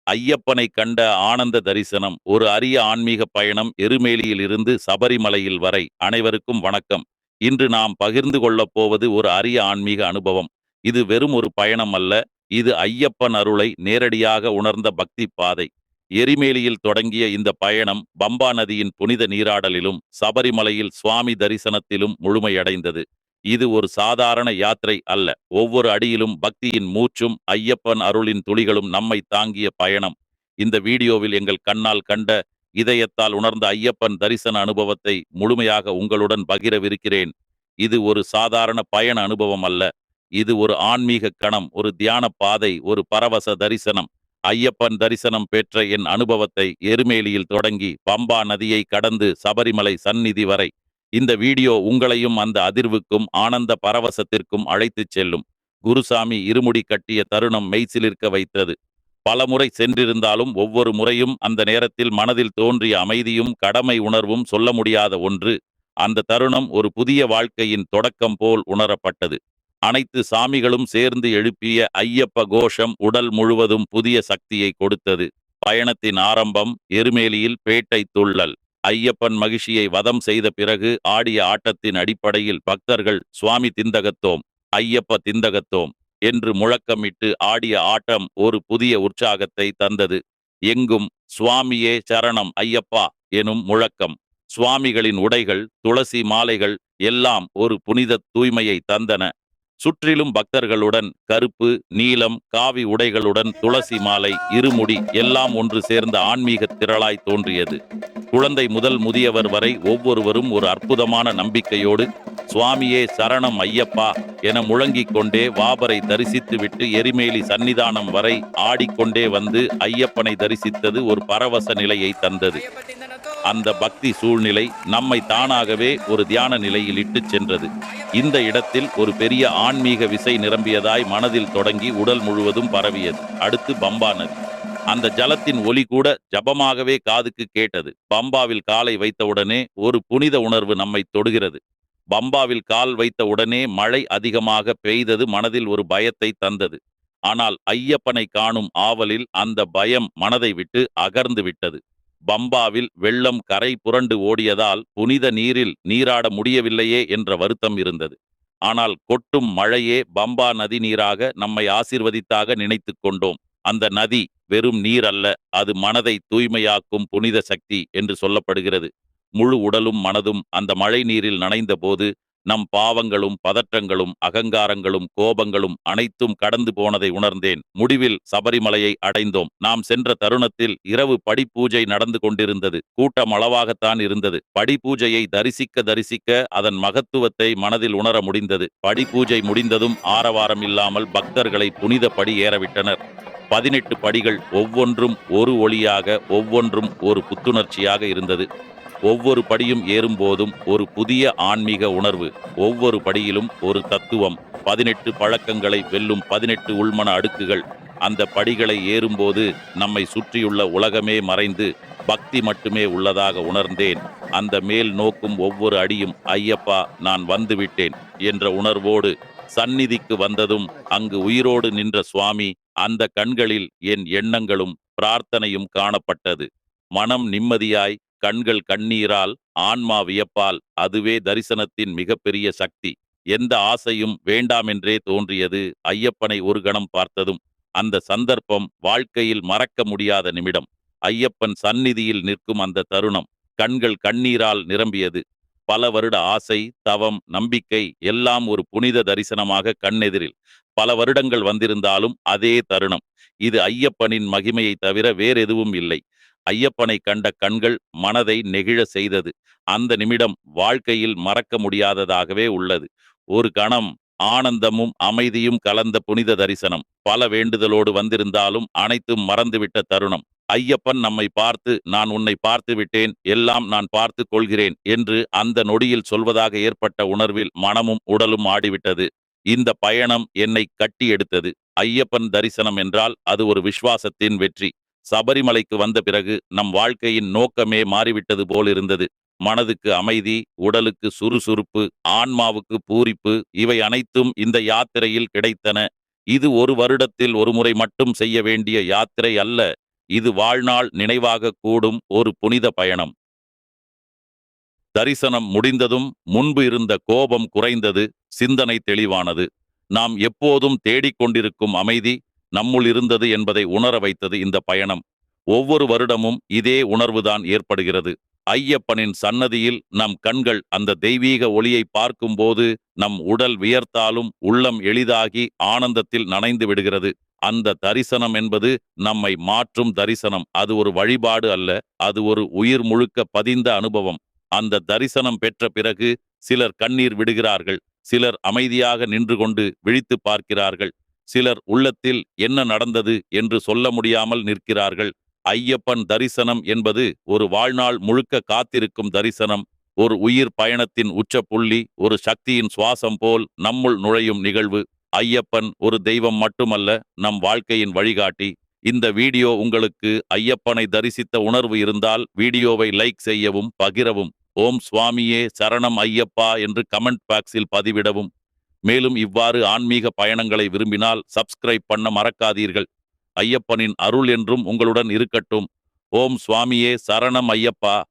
ஐயப்பனை கண்ட ஆனந்த தரிசனம். ஒரு அரிய ஆன்மீக பயணம் எருமேலியில் இருந்து சபரிமலையில் வரை. அனைவருக்கும் வணக்கம். இன்று நாம் பகிர்ந்து கொள்ளப் போவது ஒரு அரிய ஆன்மீக அனுபவம். இது வெறும் ஒரு பயணம் அல்ல, இது ஐயப்பன் அருளை நேரடியாக உணர்ந்த பக்தி பாதை. எரிமேலியில் தொடங்கிய இந்த பயணம் பம்பா நதியின் புனித நீராடலிலும் சபரிமலையில் சுவாமி தரிசனத்திலும் முழுமையடைந்தது. இது ஒரு சாதாரண யாத்திரை அல்ல. ஒவ்வொரு அடியிலும் பக்தியின் மூச்சும் ஐயப்பன் அருளின் துளிகளும் நம்மை தாங்கிய பயணம். இந்த வீடியோவில் எங்கள் கண்ணால் கண்ட, இதயத்தால் உணர்ந்த ஐயப்பன் தரிசன அனுபவத்தை முழுமையாக உங்களுடன் பகிரவிருக்கிறேன். இது ஒரு சாதாரண பயண அனுபவம் அல்ல. இது ஒரு ஆன்மீக கணம், ஒரு தியான பாதை, ஒரு பரவச தரிசனம். ஐயப்பன் தரிசனம் பெற்ற என் அனுபவத்தை எருமேலியில் தொடங்கி பம்பா நதியை கடந்து சபரிமலை சந்நிதி வரை, இந்த வீடியோ உங்களையும் அந்த அதிர்வுக்கும் ஆனந்த பரவசத்திற்கும் அழைத்துச் செல்லும். குருசாமி இருமுடி கட்டிய தருணம் மெய்சிலிர்க்க வைத்தது. பலமுறை சென்றிருந்தாலும் ஒவ்வொரு முறையும் அந்த நேரத்தில் மனதில் தோன்றிய அமைதியும் கடமை உணர்வும் சொல்ல முடியாத ஒன்று. அந்த தருணம் ஒரு புதிய வாழ்க்கையின் தொடக்கம் போல் உணரப்பட்டது. அனைத்து சாமிகளும் சேர்ந்து எழுப்பிய ஐயப்ப கோஷம் உடல் முழுவதும் புதிய சக்தியை கொடுத்தது. பயணத்தின் ஆரம்பம் எருமேலியில் பேட்டை துள்ளல். ஐயப்பன் மகிழ்ச்சியை வதம் செய்த பிறகு ஆடிய ஆட்டத்தின் அடிப்படையில் பக்தர்கள் சுவாமி திந்தகத்தோம், ஐயப்ப திந்தகத்தோம் என்று முழக்கமிட்டு ஆடிய ஆட்டம் ஒரு புதிய உற்சாகத்தை தந்தது. எங்கும் சுவாமியே சரணம் ஐயப்பா எனும் முழக்கம். சுவாமிகளின் உடைகள், துளசி மாலைகள் எல்லாம் ஒரு புனித தூய்மையை தந்தன. சுற்றிலும் பக்தர்களுடன் கருப்பு, நீலம், காவி உடைகளுடன் துளசி மாலை, இருமுடி எல்லாம் ஒன்று சேர்ந்த ஆன்மீக திரளாய் தோன்றியது. குழந்தை முதல் முதியவர் வரை ஒவ்வொருவரும் ஒரு அற்புதமான நம்பிக்கையோடு சுவாமியே சரணம் ஐயப்பா என முழங்கிக் கொண்டே வாபரை தரிசித்துவிட்டு எரிமேலி சன்னிதானம் வரை ஆடிக்கொண்டே வந்து ஐயப்பனை தரிசித்தது ஒரு பரவச நிலையை தந்தது. அந்த பக்தி சூழ்நிலை நம்மை தானாகவே ஒரு தியான நிலையில் இட்டுச் சென்றது. இந்த இடத்தில் ஒரு பெரிய ஆன்மீக விசை நிரம்பியதாய் மனதில் தொடங்கி உடல் முழுவதும் பரவியது. அடுத்து பம்பா நதி. அந்த ஜலத்தின் ஒலி கூட ஜபமாகவே காதுக்கு கேட்டது. பம்பாவில் காலை வைத்தவுடனே ஒரு புனித உணர்வு நம்மை தொடுகிறது. பம்பாவில் கால் வைத்த உடனே மழை அதிகமாக பெய்தது மனதில் ஒரு பயத்தை தந்தது. ஆனால் ஐயப்பனை காணும் ஆவலில் அந்த பயம் மனதை விட்டு அகர்ந்து விட்டது. பம்பாவில் வெள்ளம் கரை புரண்டு ஓடியதால் புனித நீரில் நீராட முடியவில்லையே என்ற வருத்தம் இருந்தது. ஆனால் கொட்டும் மழையே பம்பா நதி நீராக நம்மை ஆசீர்வதித்தாக நினைத்து கொண்டோம். அந்த நதி வெறும் நீர் அல்ல, அது மனதை தூய்மையாக்கும் புனித சக்தி என்று சொல்லப்படுகிறது. முழு உடலும் மனதும் அந்த மழை நீரில் நனைந்த போது நம் பாவங்களும் பதற்றங்களும் அகங்காரங்களும் கோபங்களும் அனைத்தும் கடந்து போனதை உணர்ந்தேன். முடிவில் சபரிமலையை அடைந்தோம். நாம் சென்ற தருணத்தில் இரவு படிப்பூஜை நடந்து கொண்டிருந்தது. கூட்டம் அளவாகத்தான் இருந்தது. படிப்பூஜையை தரிசிக்க தரிசிக்க அதன் மகத்துவத்தை மனதில் உணர முடிந்தது. படிப்பூஜை முடிந்ததும் ஆரவாரம் இல்லாமல் பக்தர்களை புனித படி ஏறவிட்டனர். 18 படிகள், ஒவ்வொன்றும் ஒரு ஒளியாக, ஒவ்வொன்றும் ஒரு புத்துணர்ச்சியாக இருந்தது. ஒவ்வொரு படியும் ஏறும்போதும் ஒரு புதிய ஆன்மீக உணர்வு, ஒவ்வொரு படியிலும் ஒரு தத்துவம். 18 பழக்கங்களை வெல்லும் 18 உள்மன அடுக்குகள். அந்த படிகளை ஏறும்போது நம்மை சுற்றியுள்ள உலகமே மறைந்து பக்தி மட்டுமே உள்ளதாக உணர்ந்தேன். அந்த மேல் நோக்கும் ஒவ்வொரு அடியும் ஐயப்பா நான் வந்துவிட்டேன் என்ற உணர்வோடு சந்நிதிக்கு வந்ததும் அங்கு உயிரோடு நின்ற சுவாமி, அந்த கண்களில் என் எண்ணங்களும் பிரார்த்தனையும் காணப்பட்டது. மனம் நிம்மதியாய், கண்கள் கண்ணீரால், ஆன்மா வியப்பால். அதுவே தரிசனத்தின் மிகப்பெரிய சக்தி. எந்த ஆசையும் வேண்டாமென்றே தோன்றியது ஐயப்பனை ஒரு கணம் பார்த்ததும். அந்த சந்தர்ப்பம் வாழ்க்கையில் மறக்க முடியாத நிமிடம். ஐயப்பன் சந்நிதியில் நிற்கும் அந்த தருணம் கண்கள் கண்ணீரால் நிரம்பியது. பல வருட ஆசை, தவம், நம்பிக்கை எல்லாம் ஒரு புனித தரிசனமாக கண்ணெதிரில். பல வருடங்கள் வந்திருந்தாலும் அதே தருணம். இது ஐயப்பனின் மகிமையை தவிர வேறெதுவும் இல்லை. ஐயப்பனை கண்ட கண்கள் மனதை நெகிழ செய்தது. அந்த நிமிடம் வாழ்க்கையில் மறக்க முடியாததாகவே உள்ளது. ஒரு கணம் ஆனந்தமும் அமைதியும் கலந்த புனித தரிசனம். பல வேண்டுதலோடு வந்திருந்தாலும் அனைத்தும் மறந்துவிட்ட தருணம். ஐயப்பன் நம்மை பார்த்து, நான் உன்னை பார்த்து விட்டேன், எல்லாம் நான் பார்த்து கொள்கிறேன் என்று அந்த நொடியில் சொல்வதாக ஏற்பட்ட உணர்வில் மனமும் உடலும் ஆடிவிட்டது. இந்த பயணம் என்னை கட்டி எடுத்தது. ஐயப்பன் தரிசனம் என்றால் அது ஒரு விசுவாசத்தின் வெற்றி. சபரிமலைக்கு வந்த பிறகு நம் வாழ்க்கையின் நோக்கமே மாறிவிட்டது போலிருந்தது. மனதுக்கு அமைதி, உடலுக்கு சுறுசுறுப்பு, ஆன்மாவுக்கு பூரிப்பு, இவை அனைத்தும் இந்த யாத்திரையில் கிடைத்தன. இது ஒரு வருடத்தில் ஒரு முறை மட்டும் செய்ய வேண்டிய யாத்திரை அல்ல. இது வாழ்நாள் நினைவாகக் கூடும் ஒரு புனித பயணம். தரிசனம் முடிந்ததும் முன்பு இருந்த கோபம் குறைந்தது, சிந்தனை தெளிவானது. நாம் எப்போதும் தேடிக்கொண்டிருக்கும் அமைதி நம்முள் இருந்தது என்பதை உணர வைத்தது இந்த பயணம். ஒவ்வொரு வருடமும் இதே உணர்வுதான் ஏற்படுகிறது. ஐயப்பனின் சன்னதியில் நம் கண்கள் அந்த தெய்வீக ஒளியை பார்க்கும்போது நம் உடல் வியர்த்தாலும் உள்ளம் எளிதாகி ஆனந்தத்தில் நனைந்து விடுகிறது. அந்த தரிசனம் என்பது நம்மை மாற்றும் தரிசனம். அது ஒரு வழிபாடு அல்ல, அது ஒரு உயிர் முழுக்க பதிந்த அனுபவம். அந்த தரிசனம் பெற்ற பிறகு சிலர் கண்ணீர் விடுகிறார்கள், சிலர் அமைதியாக நின்று கொண்டு விழித்து பார்க்கிறார்கள், சிலர் உள்ளத்தில் என்ன நடந்தது என்று சொல்ல முடியாமல் நிற்கிறார்கள். ஐயப்பன் தரிசனம் என்பது ஒரு வாழ்நாள் முழுக்க காத்திருக்கும் தரிசனம், ஒரு உயிர் பயணத்தின் உச்சப்புள்ளி, ஒரு சக்தியின் சுவாசம் போல் நம்முள் நுழையும் நிகழ்வு. ஐயப்பன் ஒரு தெய்வம் மட்டுமல்ல, நம் வாழ்க்கையின் வழிகாட்டி. இந்த வீடியோ உங்களுக்கு ஐயப்பனை தரிசித்த உணர்வு இருந்தால் வீடியோவை லைக் செய்யவும் பகிரவும். ஓம் சுவாமியே சரணம் ஐயப்பா என்று கமெண்ட் பாக்ஸில் பதிவிடவும். மேலும் இவ்வாறு ஆன்மீக பயணங்களை விரும்பினால் சப்ஸ்கிரைப் பண்ண மறக்காதீர்கள். ஐயப்பனின் அருள் என்றும் உங்களுடன் இருக்கட்டும். ஓம் சுவாமியே சரணம் ஐயப்பா.